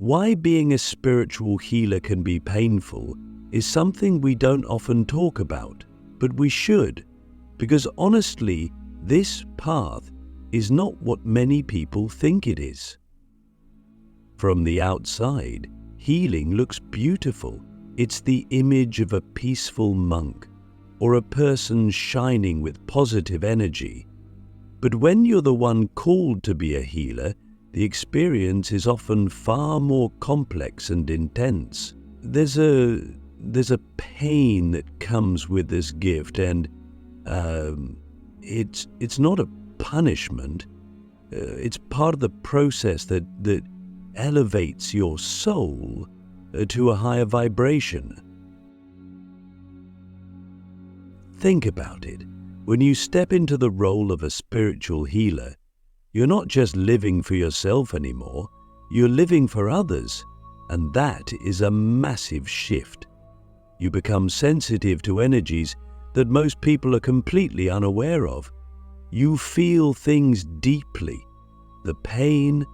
Why being a spiritual healer can be painful is something we don't often talk about, but we should, because honestly, this path is not what many people think it is. From the outside, healing looks beautiful. It's the image of a peaceful monk or a person shining with positive energy. But when you're the one called to be a healer, the experience is often far more complex and intense. There's a pain that comes with this gift, and it's not a punishment. It's part of the process that elevates your soul to a higher vibration. Think about it. When you step into the role of a spiritual healer, you're not just living for yourself anymore, you're living for others, and that is a massive shift. You become sensitive to energies that most people are completely unaware of. You feel things deeply, the pain,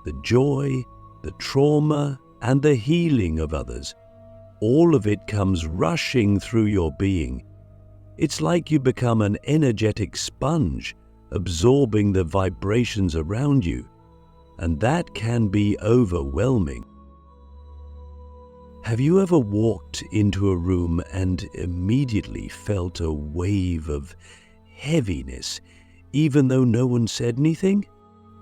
the joy, the trauma, and the healing of others. All of it comes rushing through your being. It's like you become an energetic sponge, absorbing the vibrations around you, and that can be overwhelming. Have you ever walked into a room and immediately felt a wave of heaviness, even though no one said anything?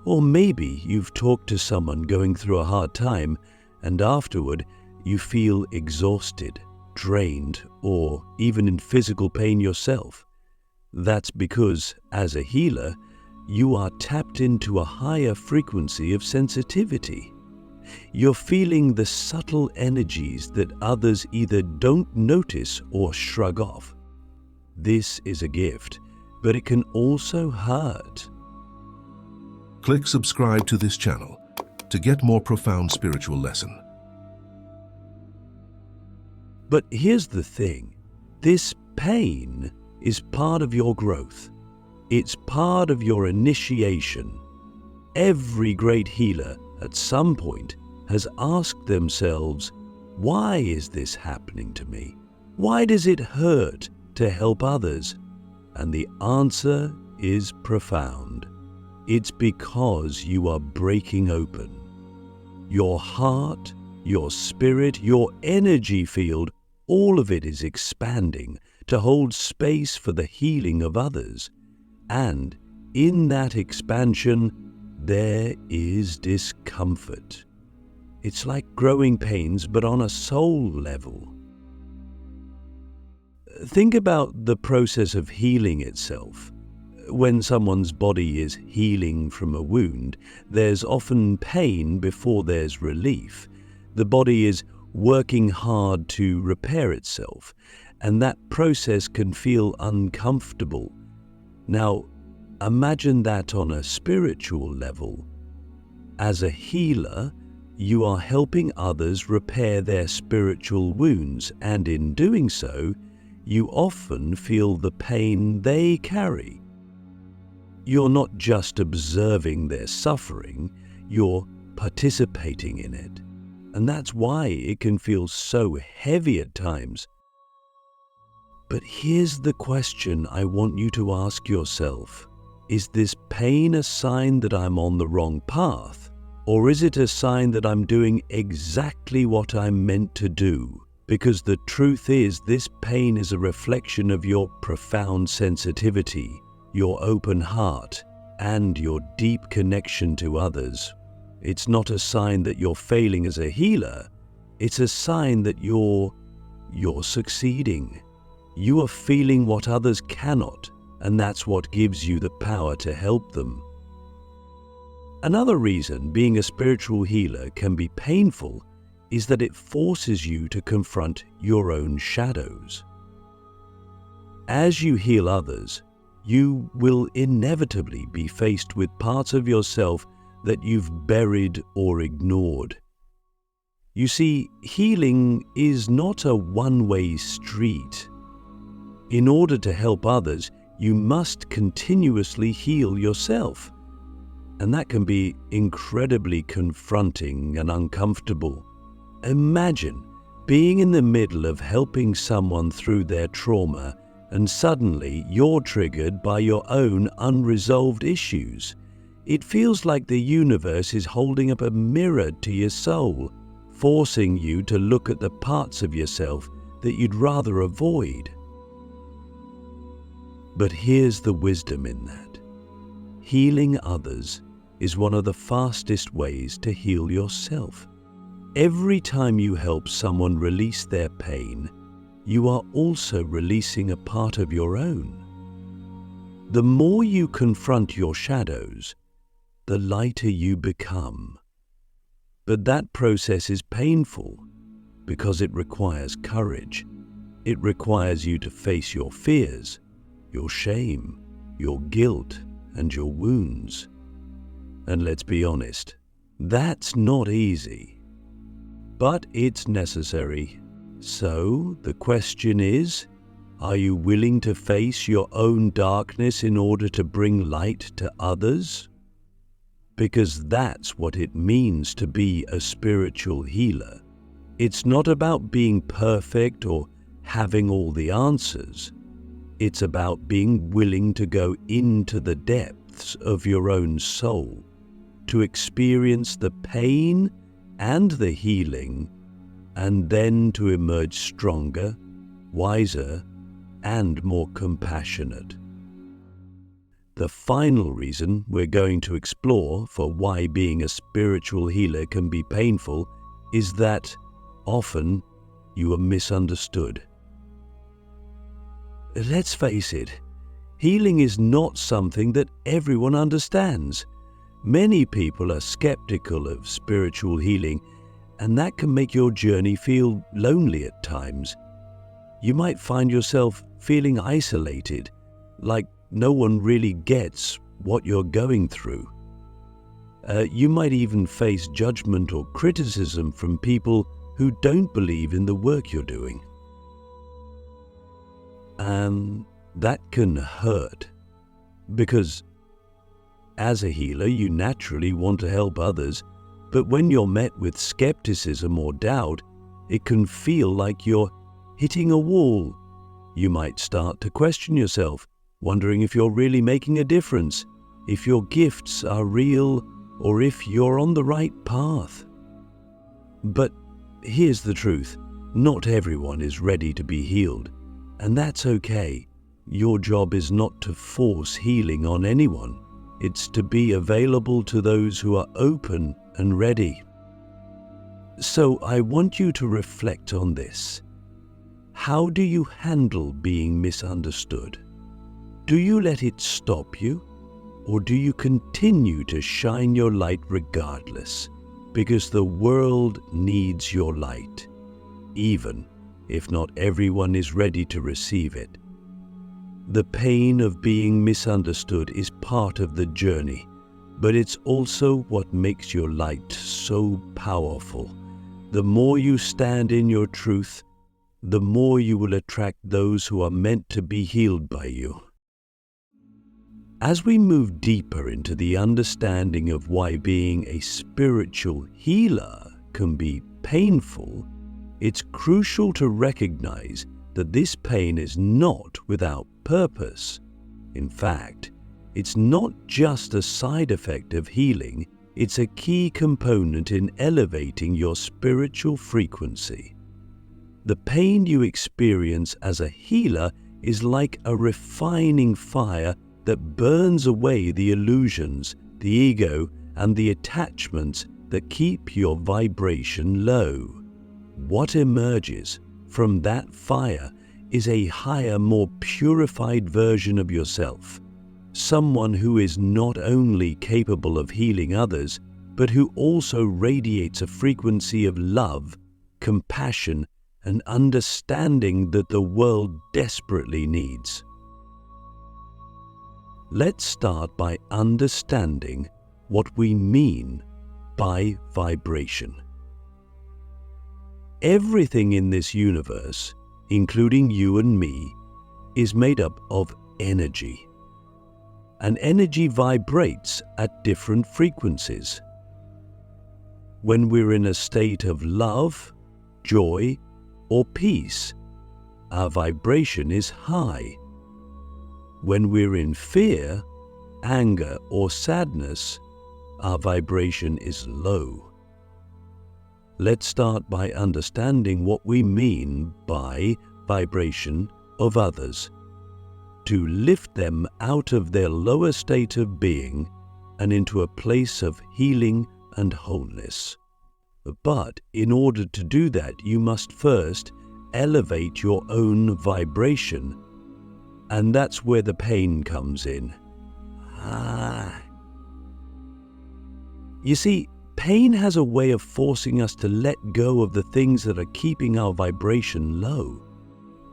Or maybe you've talked to someone going through a hard time, and afterward you feel exhausted, drained, or even in physical pain yourself. That's because, as a healer, you are tapped into a higher frequency of sensitivity. You're feeling the subtle energies that others either don't notice or shrug off. This is a gift, but it can also hurt. Click subscribe to this channel to get more profound spiritual lesson. But here's the thing, this pain is part of your growth. It's part of your initiation. Every great healer at some point has asked themselves, why is this happening to me? Why does it hurt to help others? And the answer is profound. It's because you are breaking open. Your heart, your spirit, your energy field, all of it is expanding to hold space for the healing of others. And in that expansion, there is discomfort. It's like growing pains, but on a soul level. Think about the process of healing itself. When someone's body is healing from a wound, there's often pain before there's relief. The body is working hard to repair itself, and that process can feel uncomfortable. Now, imagine that on a spiritual level. As a healer, you are helping others repair their spiritual wounds, and in doing so, you often feel the pain they carry. You're not just observing their suffering, you're participating in it. And that's why it can feel so heavy at times. But here's the question I want you to ask yourself. Is this pain a sign that I'm on the wrong path? Or is it a sign that I'm doing exactly what I'm meant to do? Because the truth is, this pain is a reflection of your profound sensitivity, your open heart, and your deep connection to others. It's not a sign that you're failing as a healer. It's a sign that you're succeeding. You are feeling what others cannot, and that's what gives you the power to help them. Another reason being a spiritual healer can be painful is that it forces you to confront your own shadows. As you heal others, you will inevitably be faced with parts of yourself that you've buried or ignored. You see, healing is not a one-way street. In order to help others, you must continuously heal yourself. And that can be incredibly confronting and uncomfortable. Imagine being in the middle of helping someone through their trauma, and suddenly you're triggered by your own unresolved issues. It feels like the universe is holding up a mirror to your soul, forcing you to look at the parts of yourself that you'd rather avoid. But here's the wisdom in that. Healing others is one of the fastest ways to heal yourself. Every time you help someone release their pain, you are also releasing a part of your own. The more you confront your shadows, the lighter you become. But that process is painful because it requires courage. It requires you to face your fears, your shame, your guilt, and your wounds. And let's be honest, that's not easy. But it's necessary. So the question is, are you willing to face your own darkness in order to bring light to others? Because that's what it means to be a spiritual healer. It's not about being perfect or having all the answers. It's about being willing to go into the depths of your own soul, to experience the pain and the healing, and then to emerge stronger, wiser, and more compassionate. The final reason we're going to explore for why being a spiritual healer can be painful is that often you are misunderstood. Let's face it, healing is not something that everyone understands. Many people are skeptical of spiritual healing, and that can make your journey feel lonely at times. You might find yourself feeling isolated, like no one really gets what you're going through. You might even face judgment or criticism from people who don't believe in the work you're doing. And that can hurt, because as a healer, you naturally want to help others, but when you're met with skepticism or doubt, it can feel like you're hitting a wall. You might start to question yourself, wondering if you're really making a difference, if your gifts are real, or if you're on the right path. But here's the truth, not everyone is ready to be healed, and that's okay. Your job is not to force healing on anyone. It's to be available to those who are open and ready. So I want you to reflect on this. How do you handle being misunderstood? Do you let it stop you, or do you continue to shine your light regardless? Because the world needs your light, even if not everyone is ready to receive it. The pain of being misunderstood is part of the journey, but it's also what makes your light so powerful. The more you stand in your truth, the more you will attract those who are meant to be healed by you. As we move deeper into the understanding of why being a spiritual healer can be painful, it's crucial to recognize that this pain is not without purpose. In fact, it's not just a side effect of healing, it's a key component in elevating your spiritual frequency. The pain you experience as a healer is like a refining fire that burns away the illusions, the ego, and the attachments that keep your vibration low. What emerges from that fire is a higher, more purified version of yourself, someone who is not only capable of healing others, but who also radiates a frequency of love, compassion, and understanding that the world desperately needs. Let's start by understanding what we mean by vibration. Everything in this universe, including you and me, is made up of energy. and energy vibrates at different frequencies. When we're in a state of love, joy, or peace, our vibration is high. When we're in fear, anger, or sadness, our vibration is low. Let's start by understanding what we mean by vibration of others, to lift them out of their lower state of being and into a place of healing and wholeness. But in order to do that, you must first elevate your own vibration, and that's where the pain comes in. You see, pain has a way of forcing us to let go of the things that are keeping our vibration low.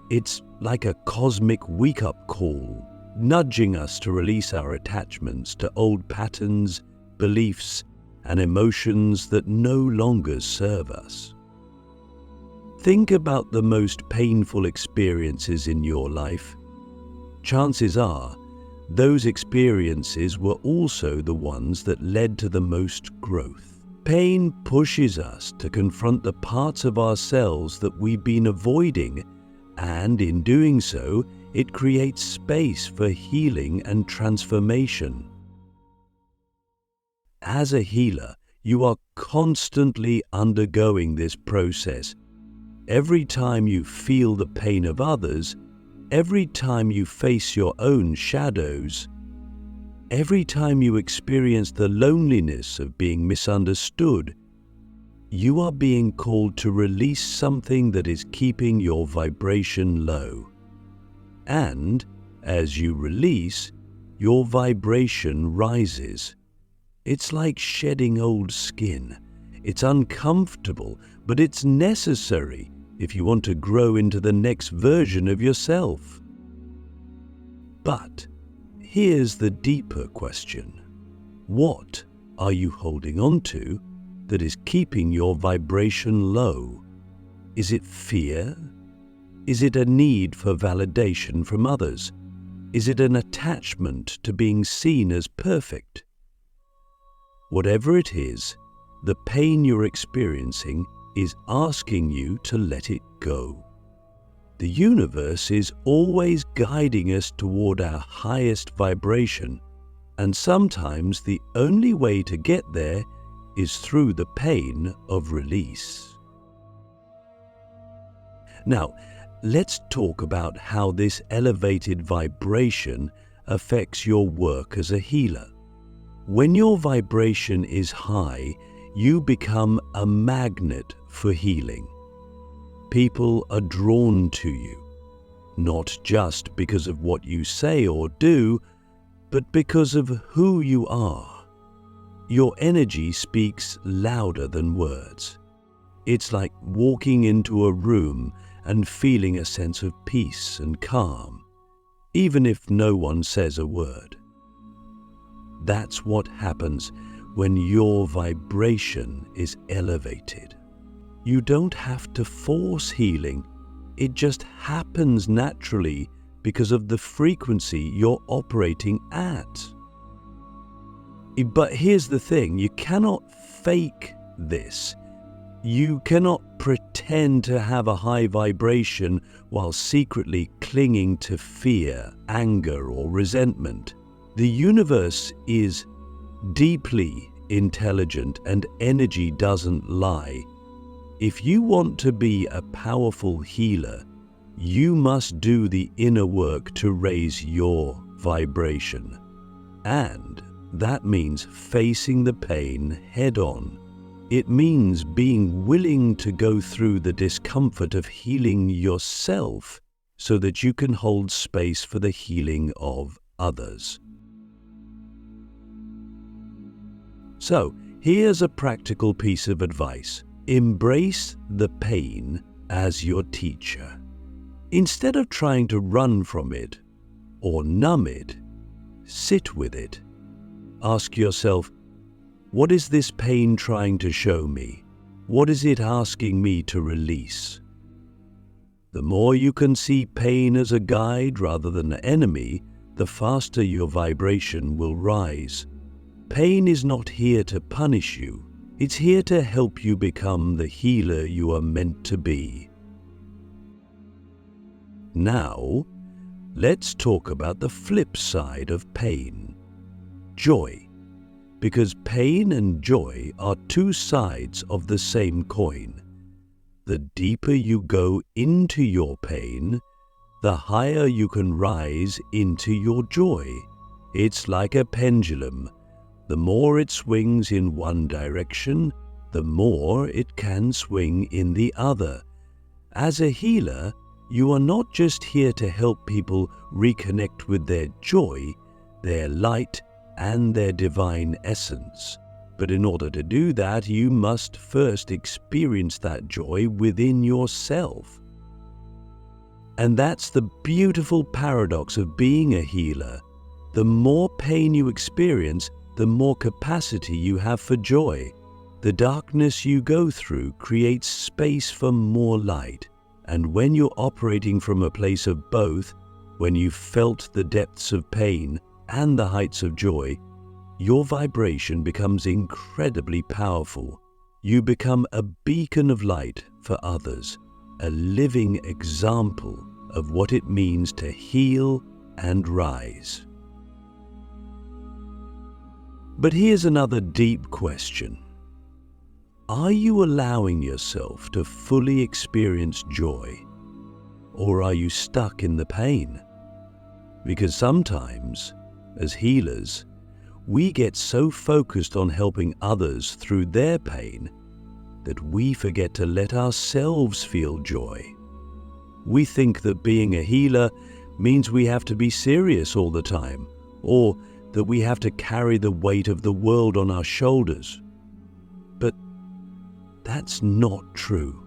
It's like a cosmic wake-up call, nudging us to release our attachments to old patterns, beliefs, and emotions that no longer serve us. Think about the most painful experiences in your life. Chances are, those experiences were also the ones that led to the most growth. Pain pushes us to confront the parts of ourselves that we've been avoiding, and in doing so, it creates space for healing and transformation. As a healer, you are constantly undergoing this process. Every time you feel the pain of others, every time you face your own shadows, every time you experience the loneliness of being misunderstood, you are being called to release something that is keeping your vibration low. And as you release, your vibration rises. It's like shedding old skin. It's uncomfortable, but it's necessary if you want to grow into the next version of yourself. But here's the deeper question. What are you holding on to that is keeping your vibration low? Is it fear? Is it a need for validation from others? Is it an attachment to being seen as perfect? Whatever it is, the pain you're experiencing is asking you to let it go. The universe is always guiding us toward our highest vibration, and sometimes the only way to get there is through the pain of release. Now, let's talk about how this elevated vibration affects your work as a healer. When your vibration is high, you become a magnet for healing. People are drawn to you, not just because of what you say or do, but because of who you are. Your energy speaks louder than words. It's like walking into a room and feeling a sense of peace and calm, even if no one says a word. That's what happens when your vibration is elevated. You don't have to force healing. It just happens naturally because of the frequency you're operating at. But here's the thing, you cannot fake this. You cannot pretend to have a high vibration while secretly clinging to fear, anger, or resentment. The universe is deeply intelligent and energy doesn't lie. If you want to be a powerful healer, you must do the inner work to raise your vibration. And that means facing the pain head on. It means being willing to go through the discomfort of healing yourself so that you can hold space for the healing of others. So, here's a practical piece of advice. Embrace the pain as your teacher. Instead of trying to run from it or numb it, sit with it. Ask yourself, what is this pain trying to show me? What is it asking me to release? The more you can see pain as a guide rather than an enemy, the faster your vibration will rise. Pain is not here to punish you. It's here to help you become the healer you are meant to be. Now, let's talk about the flip side of pain, joy. Because pain and joy are two sides of the same coin. The deeper you go into your pain, the higher you can rise into your joy. It's like a pendulum. The more it swings in one direction, the more it can swing in the other. As a healer, you are not just here to help people reconnect with their joy, their light, and their divine essence. But in order to do that, you must first experience that joy within yourself. And that's the beautiful paradox of being a healer. The more pain you experience, the more capacity you have for joy. The darkness you go through creates space for more light. And when you're operating from a place of both, when you've felt the depths of pain and the heights of joy, your vibration becomes incredibly powerful. You become a beacon of light for others, a living example of what it means to heal and rise. But here's another deep question. Are you allowing yourself to fully experience joy, or are you stuck in the pain? Because sometimes, as healers, we get so focused on helping others through their pain that we forget to let ourselves feel joy. We think that being a healer means we have to be serious all the time, or that we have to carry the weight of the world on our shoulders. But that's not true.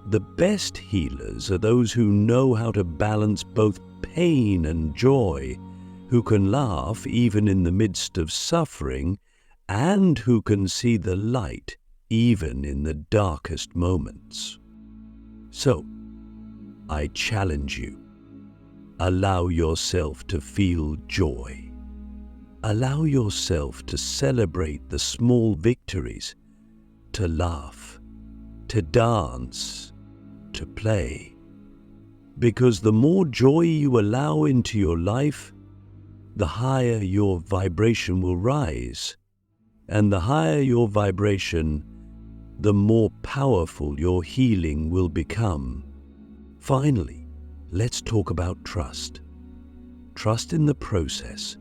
The best healers are those who know how to balance both pain and joy, who can laugh even in the midst of suffering, and who can see the light even in the darkest moments. So, I challenge you. Allow yourself to feel joy. Allow yourself to celebrate the small victories, to laugh, to dance, to play. Because the more joy you allow into your life, the higher your vibration will rise. And the higher your vibration, the more powerful your healing will become. Finally, let's talk about trust. Trust in the process.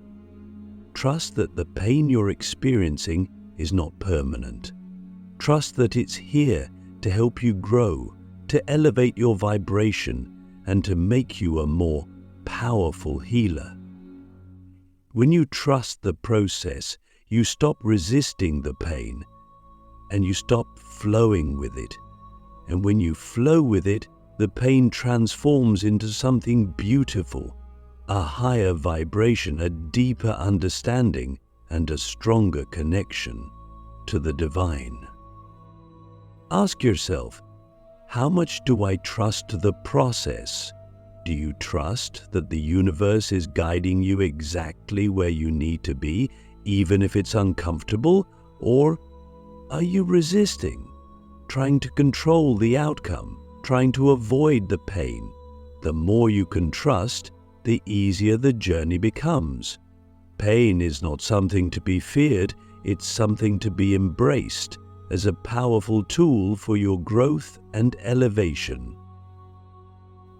Trust that the pain you're experiencing is not permanent. Trust that it's here to help you grow, to elevate your vibration, and to make you a more powerful healer. When you trust the process, you stop resisting the pain, and you stop flowing with it. And when you flow with it, the pain transforms into something beautiful, a higher vibration, a deeper understanding, and a stronger connection to the divine. Ask yourself, how much do I trust the process? Do you trust that the universe is guiding you exactly where you need to be, even if it's uncomfortable? Or are you resisting, trying to control the outcome, trying to avoid the pain? The more you can trust, the easier the journey becomes. Pain is not something to be feared, it's something to be embraced as a powerful tool for your growth and elevation.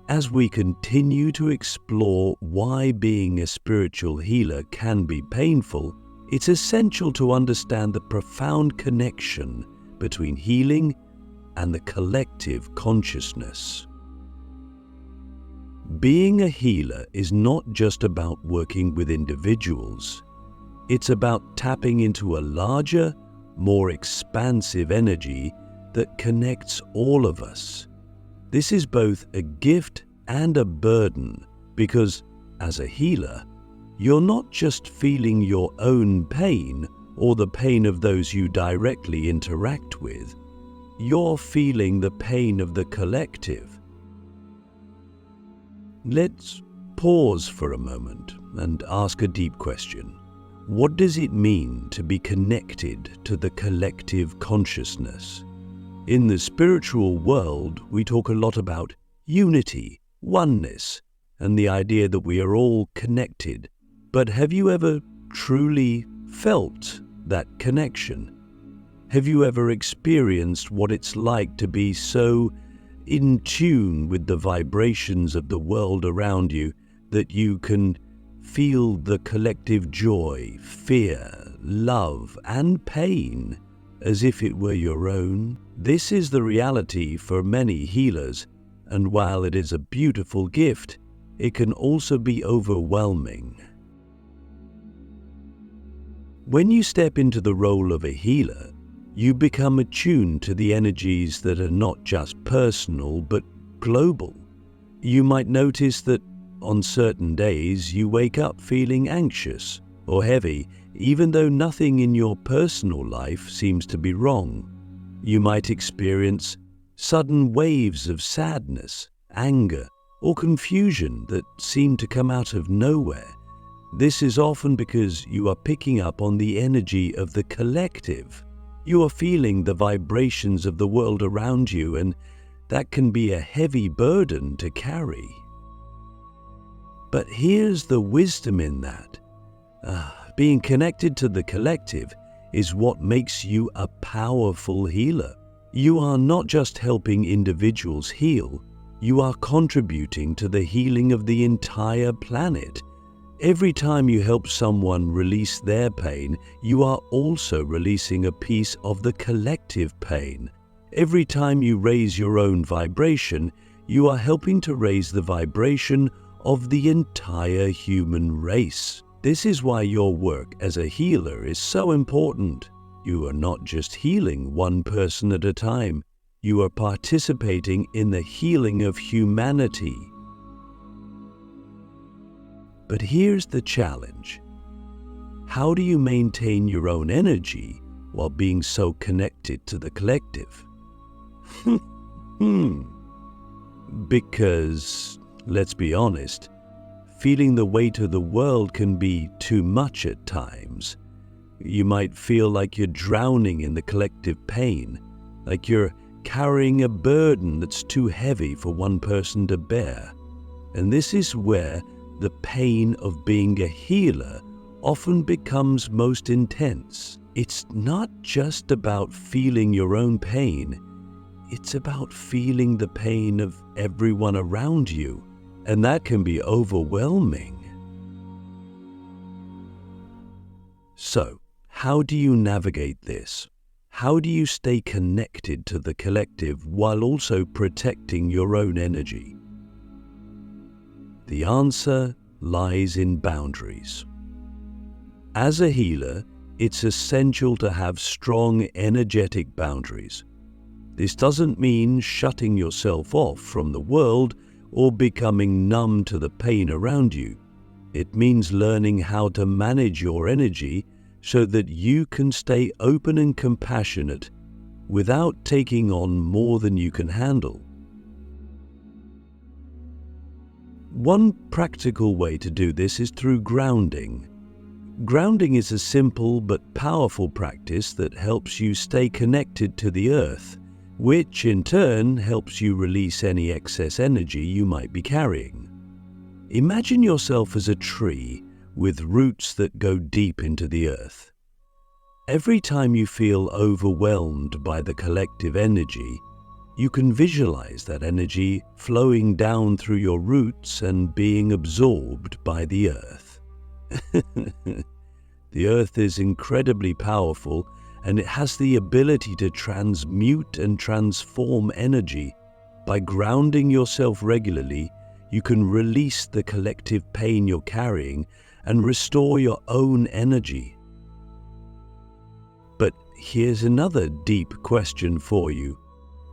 As we continue to explore why being a spiritual healer can be painful, it's essential to understand the profound connection between healing and the collective consciousness. Being a healer is not just about working with individuals. It's about tapping into a larger, more expansive energy that connects all of us. This is both a gift and a burden because, as a healer, you're not just feeling your own pain or the pain of those you directly interact with. You're feeling the pain of the collective. Let's pause for a moment and ask a deep question. What does it mean to be connected to the collective consciousness? In the spiritual world, we talk a lot about unity, oneness, and the idea that we are all connected. But have you ever truly felt that connection? Have you ever experienced what it's like to be so in tune with the vibrations of the world around you that you can feel the collective joy, fear, love, and pain as if it were your own? This is the reality for many healers, and while it is a beautiful gift, it can also be overwhelming. When you step into the role of a healer, you become attuned to the energies that are not just personal but global. You might notice that on certain days you wake up feeling anxious or heavy, even though nothing in your personal life seems to be wrong. You might experience sudden waves of sadness, anger, or confusion that seem to come out of nowhere. This is often because you are picking up on the energy of the collective. You are feeling the vibrations of the world around you, and that can be a heavy burden to carry. But here's the wisdom in that. Being connected to the collective is what makes you a powerful healer. You are not just helping individuals heal, you are contributing to the healing of the entire planet. Every time you help someone release their pain, you are also releasing a piece of the collective pain. Every time you raise your own vibration, you are helping to raise the vibration of the entire human race. This is why your work as a healer is so important. You are not just healing one person at a time. You are participating in the healing of humanity. But here's the challenge. How do you maintain your own energy while being so connected to the collective? Because, let's be honest, feeling the weight of the world can be too much at times. You might feel like you're drowning in the collective pain, like you're carrying a burden that's too heavy for one person to bear. And this is where the pain of being a healer often becomes most intense. It's not just about feeling your own pain, it's about feeling the pain of everyone around you, and that can be overwhelming. So, how do you navigate this? How do you stay connected to the collective while also protecting your own energy? The answer lies in boundaries. As a healer, it's essential to have strong energetic boundaries. This doesn't mean shutting yourself off from the world or becoming numb to the pain around you. It means learning how to manage your energy so that you can stay open and compassionate without taking on more than you can handle. One practical way to do this is through grounding. Grounding is a simple but powerful practice that helps you stay connected to the earth, which in turn helps you release any excess energy you might be carrying. Imagine yourself as a tree with roots that go deep into the earth. Every time you feel overwhelmed by the collective energy, you can visualize that energy flowing down through your roots and being absorbed by the earth. The earth is incredibly powerful, and it has the ability to transmute and transform energy. By grounding yourself regularly, you can release the collective pain you're carrying and restore your own energy. But here's another deep question for you.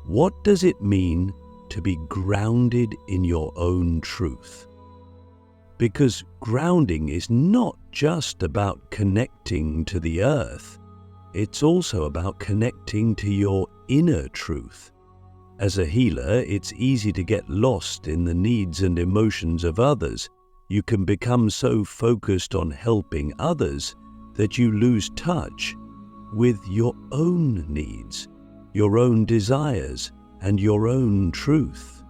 What does it mean to be grounded in your own truth? Because grounding is not just about connecting to the earth, it's also about connecting to your inner truth. As a healer, it's easy to get lost in the needs and emotions of others, You can become so focused on helping others that you lose touch with your own needs, your own desires, and your own truth.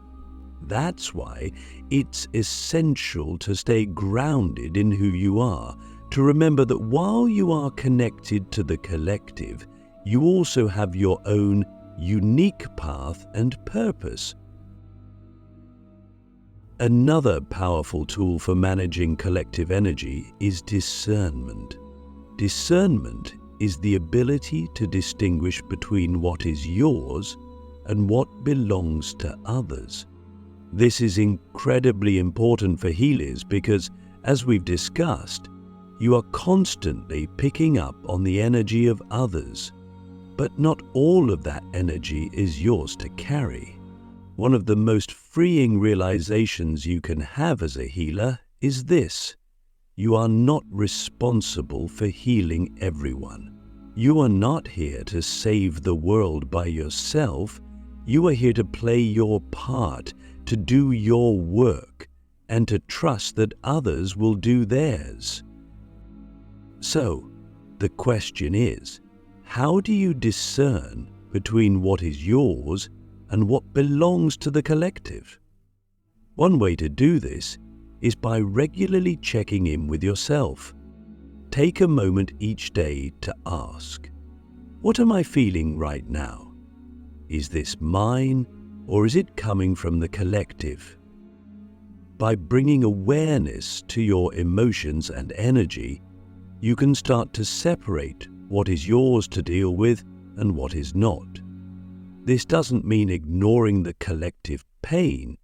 That's why it's essential to stay grounded in who you are, to remember that while you are connected to the collective, you also have your own unique path and purpose. Another powerful tool for managing collective energy is discernment. Discernment is the ability to distinguish between what is yours and what belongs to others. This is incredibly important for healers because, as we've discussed, you are constantly picking up on the energy of others, but not all of that energy is yours to carry. One of the most freeing realizations you can have as a healer is this: you are not responsible for healing everyone. You are not here to save the world by yourself. You are here to play your part, to do your work, and to trust that others will do theirs. So, the question is, how do you discern between what is yours and what belongs to the collective? One way to do this is by regularly checking in with yourself. Take a moment each day to ask, what am I feeling right now? Is this mine, or is it coming from the collective? By bringing awareness to your emotions and energy, you can start to separate what is yours to deal with and what is not. This doesn't mean ignoring the collective pain.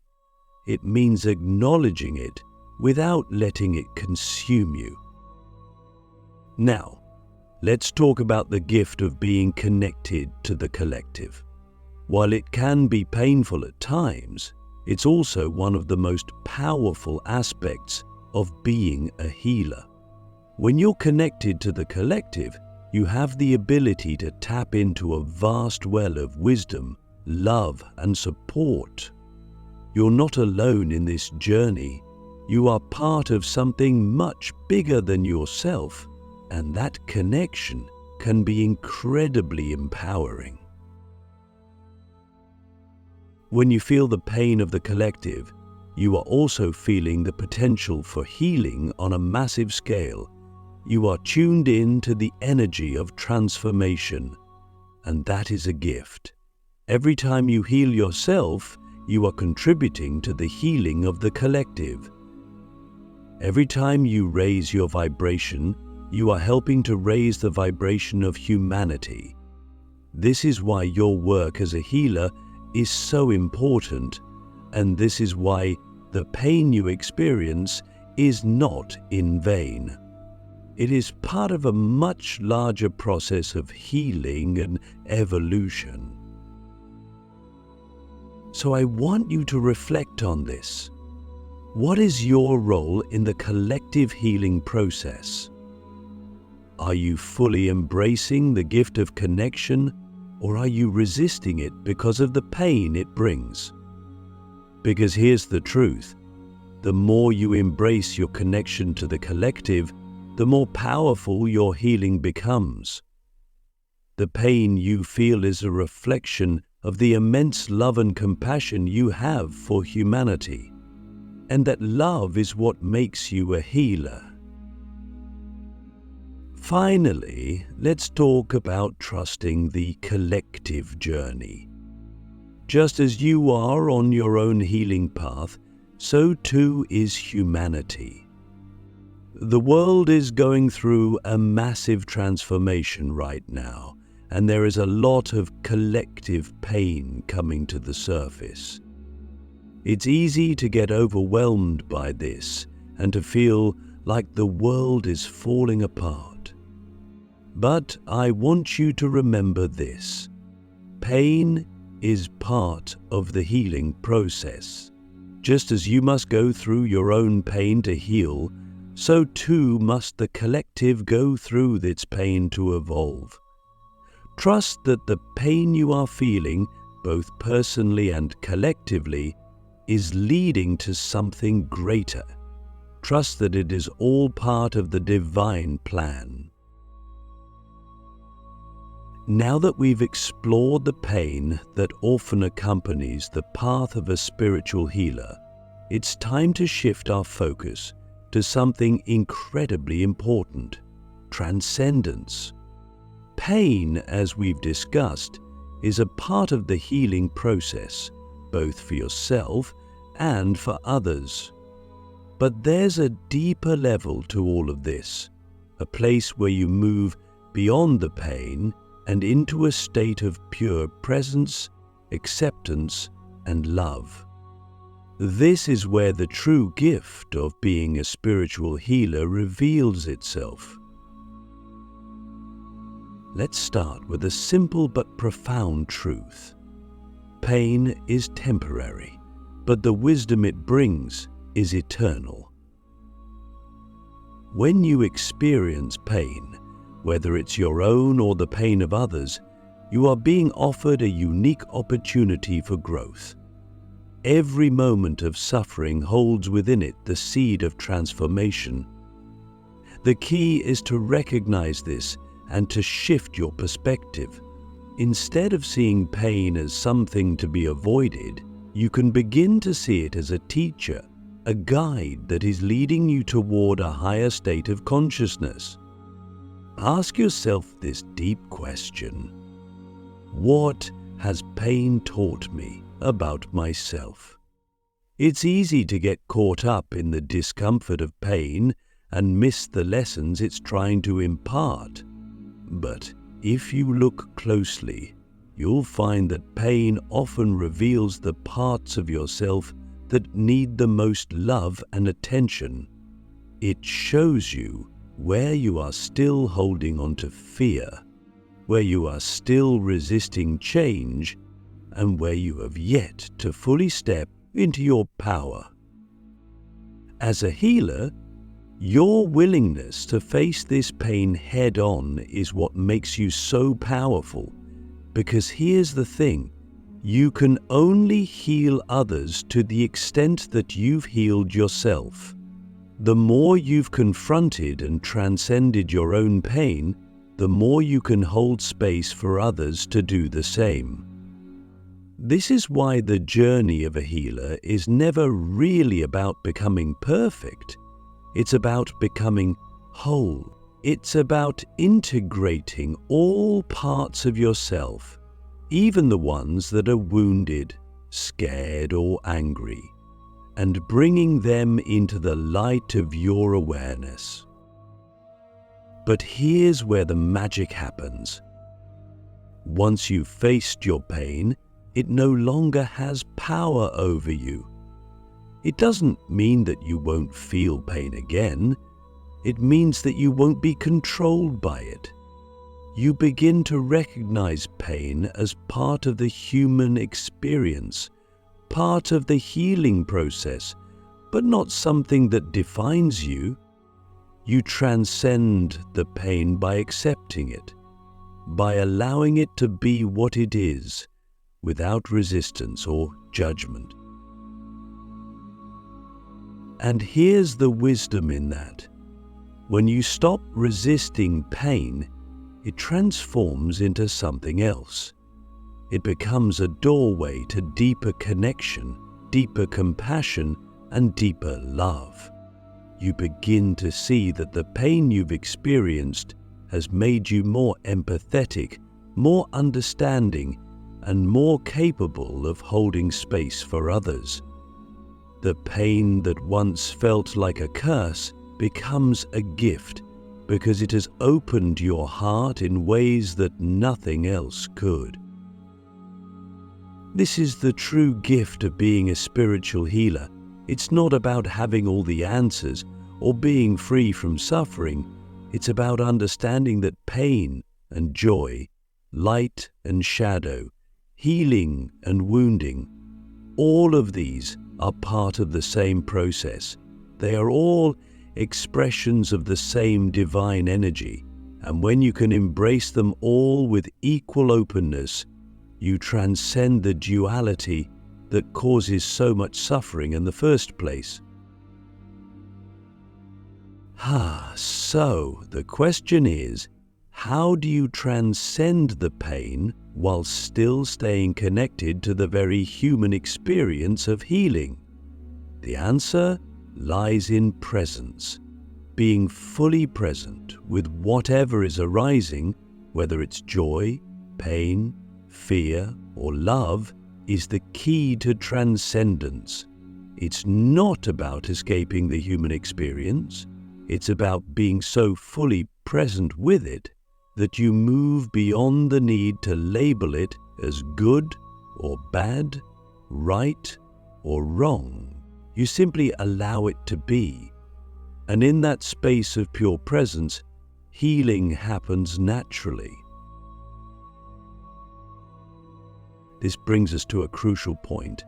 It means acknowledging it without letting it consume you. Now, let's talk about the gift of being connected to the collective. While it can be painful at times, it's also one of the most powerful aspects of being a healer. When you're connected to the collective, you have the ability to tap into a vast well of wisdom, love, and support. You're not alone in this journey. You are part of something much bigger than yourself, and that connection can be incredibly empowering. When you feel the pain of the collective, you are also feeling the potential for healing on a massive scale. You are tuned in to the energy of transformation, and that is a gift. Every time you heal yourself, you are contributing to the healing of the collective. Every time you raise your vibration, you are helping to raise the vibration of humanity. This is why your work as a healer is so important, and this is why the pain you experience is not in vain. It is part of a much larger process of healing and evolution. So I want you to reflect on this. What is your role in the collective healing process? Are you fully embracing the gift of connection, or are you resisting it because of the pain it brings? Because here's the truth: the more you embrace your connection to the collective, the more powerful your healing becomes. The pain you feel is a reflection of the immense love and compassion you have for humanity, and that love is what makes you a healer. Finally, let's talk about trusting the collective journey. Just as you are on your own healing path, so too is humanity. The world is going through a massive transformation right now, and there is a lot of collective pain coming to the surface. It's easy to get overwhelmed by this and to feel like the world is falling apart. But I want you to remember this: pain is part of the healing process. Just as you must go through your own pain to heal, so too must the collective go through its pain to evolve. Trust that the pain you are feeling, both personally and collectively, is leading to something greater. Trust that it is all part of the divine plan. Now that we've explored the pain that often accompanies the path of a spiritual healer, it's time to shift our focus to something incredibly important: transcendence. Pain, as we've discussed, is a part of the healing process, both for yourself and for others. But there's a deeper level to all of this, a place where you move beyond the pain and into a state of pure presence, acceptance, and love. This is where the true gift of being a spiritual healer reveals itself. Let's start with a simple but profound truth. Pain is temporary, but the wisdom it brings is eternal. When you experience pain, whether it's your own or the pain of others, you are being offered a unique opportunity for growth. Every moment of suffering holds within it the seed of transformation. The key is to recognize this and to shift your perspective. Instead of seeing pain as something to be avoided, you can begin to see it as a teacher, a guide that is leading you toward a higher state of consciousness. Ask yourself this deep question: what has pain taught me about myself? It's easy to get caught up in the discomfort of pain and miss the lessons it's trying to impart. But if you look closely, you'll find that pain often reveals the parts of yourself that need the most love and attention. It shows you where you are still holding on to fear, where you are still resisting change, and where you have yet to fully step into your power. As a healer, your willingness to face this pain head-on is what makes you so powerful, because here's the thing: you can only heal others to the extent that you've healed yourself. The more you've confronted and transcended your own pain, the more you can hold space for others to do the same. This is why the journey of a healer is never really about becoming perfect. It's about becoming whole. It's about integrating all parts of yourself, even the ones that are wounded, scared, or angry, and bringing them into the light of your awareness. But here's where the magic happens. Once you've faced your pain, it no longer has power over you. It doesn't mean that you won't feel pain again. It means that you won't be controlled by it. You begin to recognize pain as part of the human experience, part of the healing process, but not something that defines you. You transcend the pain by accepting it, by allowing it to be what it is, without resistance or judgment. And here's the wisdom in that. When you stop resisting pain, it transforms into something else. It becomes a doorway to deeper connection, deeper compassion, and deeper love. You begin to see that the pain you've experienced has made you more empathetic, more understanding, and more capable of holding space for others. The pain that once felt like a curse becomes a gift because it has opened your heart in ways that nothing else could. This is the true gift of being a spiritual healer. It's not about having all the answers or being free from suffering. It's about understanding that pain and joy, light and shadow, healing and wounding, all of these are part of the same process. They are all expressions of the same divine energy, and when you can embrace them all with equal openness, you transcend the duality that causes so much suffering in the first place. So the question is, how do you transcend the pain while still staying connected to the very human experience of healing? The answer lies in presence. Being fully present with whatever is arising, whether it's joy, pain, fear, or love, is the key to transcendence. It's not about escaping the human experience. It's about being so fully present with it that you move beyond the need to label it as good or bad, right or wrong. You simply allow it to be. And in that space of pure presence, healing happens naturally. This brings us to a crucial point.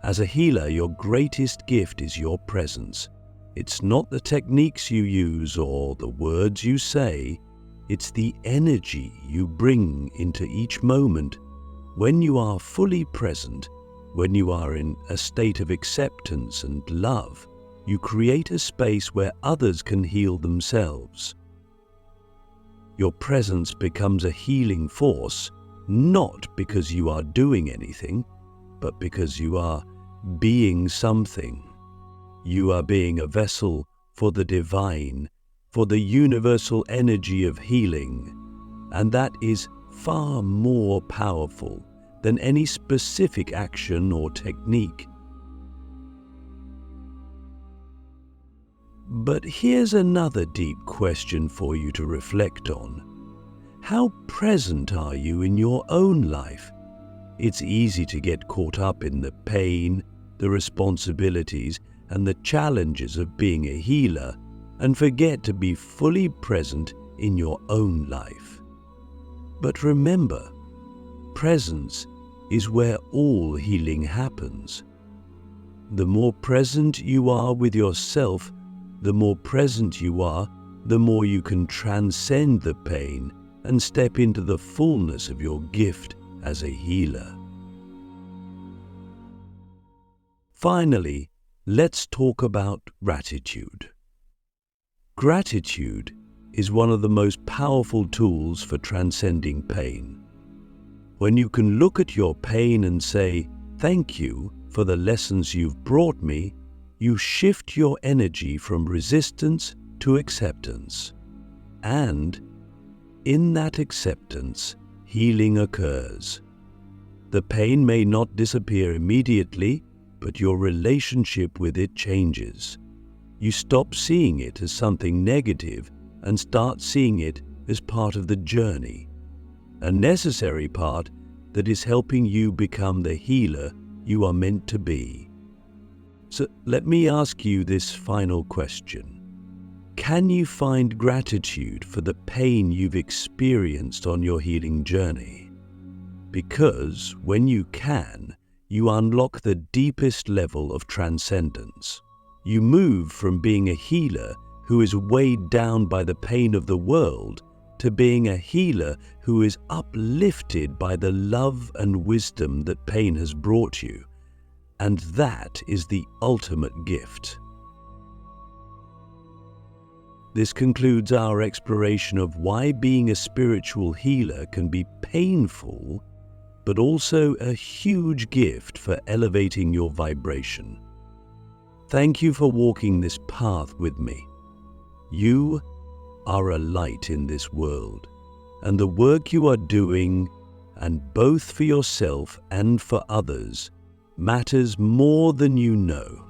As a healer, your greatest gift is your presence. It's not the techniques you use or the words you say. It's the energy you bring into each moment. When you are fully present, when you are in a state of acceptance and love, you create a space where others can heal themselves. Your presence becomes a healing force, not because you are doing anything, but because you are being something. You are being a vessel for the divine, for the universal energy of healing, and that is far more powerful than any specific action or technique. But here's another deep question for you to reflect on. How present are you in your own life? It's easy to get caught up in the pain, the responsibilities, and the challenges of being a healer and forget to be fully present in your own life. But remember, presence is where all healing happens. The more present you are with yourself, the more present you are, the more you can transcend the pain and step into the fullness of your gift as a healer. Finally, let's talk about gratitude. Gratitude is one of the most powerful tools for transcending pain. When you can look at your pain and say, "Thank you for the lessons you've brought me," you shift your energy from resistance to acceptance. And in that acceptance, healing occurs. The pain may not disappear immediately, but your relationship with it changes. You stop seeing it as something negative and start seeing it as part of the journey, a necessary part that is helping you become the healer you are meant to be. So let me ask you this final question. Can you find gratitude for the pain you've experienced on your healing journey? Because when you can, you unlock the deepest level of transcendence. You move from being a healer who is weighed down by the pain of the world to being a healer who is uplifted by the love and wisdom that pain has brought you. And that is the ultimate gift. This concludes our exploration of why being a spiritual healer can be painful, but also a huge gift for elevating your vibration. Thank you for walking this path with me. You are a light in this world, and the work you are doing, and both for yourself and for others, matters more than you know.